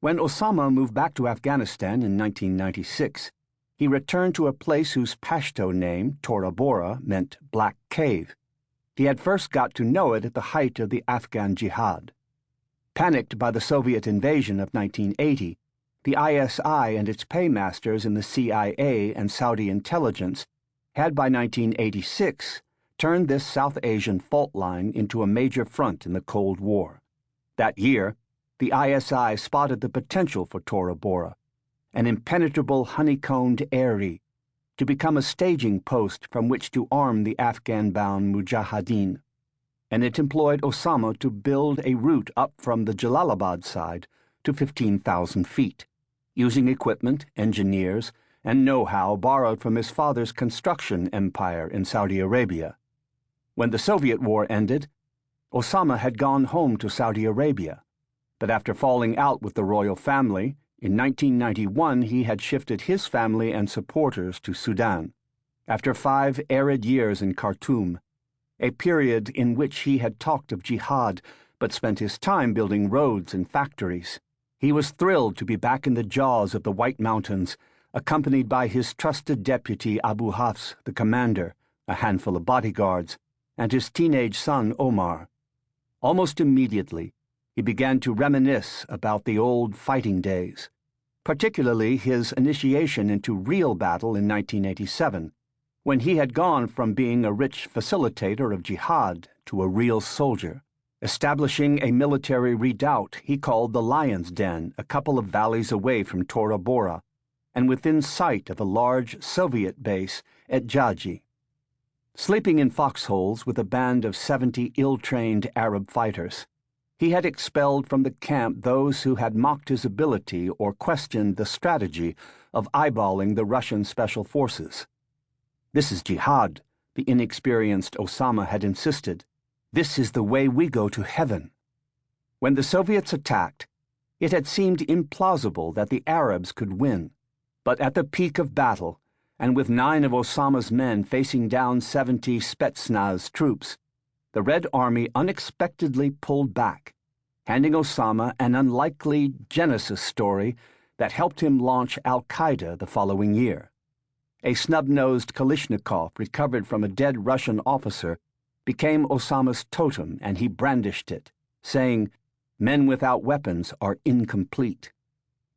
When Osama moved back to Afghanistan in 1996, he returned to a place whose Pashto name, Tora Bora, meant Black Cave. He had first got to know it at the height of the Afghan Jihad. Panicked by the Soviet invasion of 1980, the ISI and its paymasters in the CIA and Saudi intelligence had by 1986 turned this South Asian fault line into a major front in the Cold War. That year, the ISI spotted the potential for Tora Bora, an impenetrable honeycombed eyrie, to become a staging post from which to arm the Afghan-bound Mujahideen, and it employed Osama to build a route up from the Jalalabad side to 15,000 feet, using equipment, engineers, and know-how borrowed from his father's construction empire in Saudi Arabia. When the Soviet war ended, Osama had gone home to Saudi Arabia, but after falling out with the royal family, in 1991 he had shifted his family and supporters to Sudan. After 5 arid years in Khartoum, a period in which he had talked of jihad but spent his time building roads and factories, he was thrilled to be back in the jaws of the White Mountains, accompanied by his trusted deputy Abu Hafs, the commander, a handful of bodyguards, and his teenage son Omar. Almost immediately, he began to reminisce about the old fighting days, particularly his initiation into real battle in 1987, when he had gone from being a rich facilitator of jihad to a real soldier, establishing a military redoubt he called the Lion's Den a couple of valleys away from Tora Bora, and within sight of a large Soviet base at Jaji. Sleeping in foxholes with a band of 70 ill-trained Arab fighters, he had expelled from the camp those who had mocked his ability or questioned the strategy of eyeballing the Russian special forces. "This is jihad," the inexperienced Osama had insisted. "This is the way we go to heaven." When the Soviets attacked, it had seemed implausible that the Arabs could win. But at the peak of battle, and with 9 of Osama's men facing down 70 Spetsnaz troops, the Red Army unexpectedly pulled back, handing Osama an unlikely Genesis story that helped him launch al-Qaeda the following year. A snub-nosed Kalashnikov recovered from a dead Russian officer became Osama's totem, and he brandished it, saying, "Men without weapons are incomplete."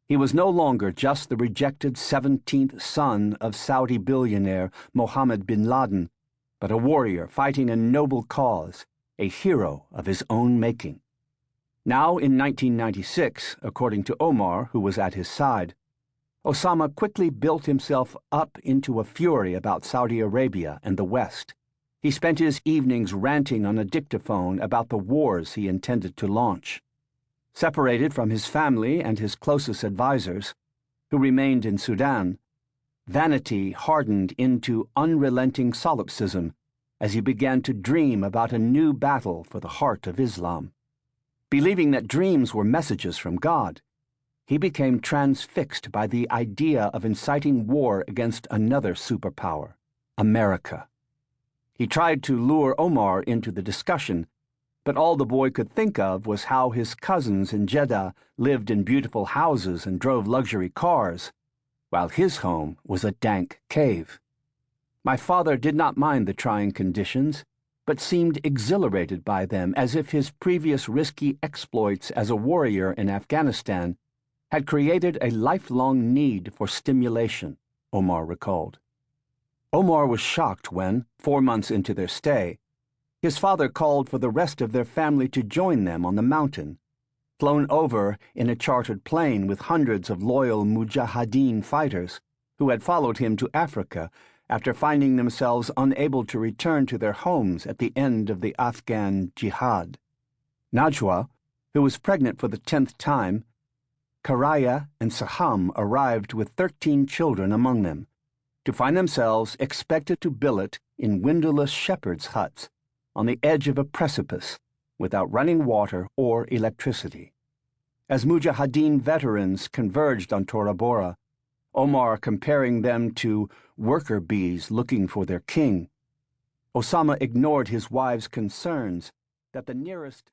He was no longer just the rejected 17th son of Saudi billionaire Osama bin Laden, but a warrior fighting a noble cause, a hero of his own making. Now, in 1996, according to Omar, who was at his side, Osama quickly built himself up into a fury about Saudi Arabia and the West. He spent his evenings ranting on a dictaphone about the wars he intended to launch. Separated from his family and his closest advisers, who remained in Sudan, vanity hardened into unrelenting solipsism as he began to dream about a new battle for the heart of Islam. Believing that dreams were messages from God, he became transfixed by the idea of inciting war against another superpower, America. He tried to lure Omar into the discussion, but all the boy could think of was how his cousins in Jeddah lived in beautiful houses and drove luxury cars, while his home was a dank cave. My father did not mind the trying conditions, but seemed exhilarated by them, as if his previous risky exploits as a warrior in Afghanistan had created a lifelong need for stimulation, Omar recalled. Omar was shocked when, 4 months into their stay, his father called for the rest of their family to join them on the mountain, flown over in a chartered plane with hundreds of loyal Mujahideen fighters who had followed him to Africa after finding themselves unable to return to their homes at the end of the Afghan Jihad. Najwa, who was pregnant for the 10th time, Karaya, and Saham arrived with 13 children among them, to find themselves expected to billet in windowless shepherds' huts on the edge of a precipice without running water or electricity. As Mujahideen veterans converged on Tora Bora, Omar comparing them to worker bees looking for their king, Osama ignored his wife's concerns that the nearest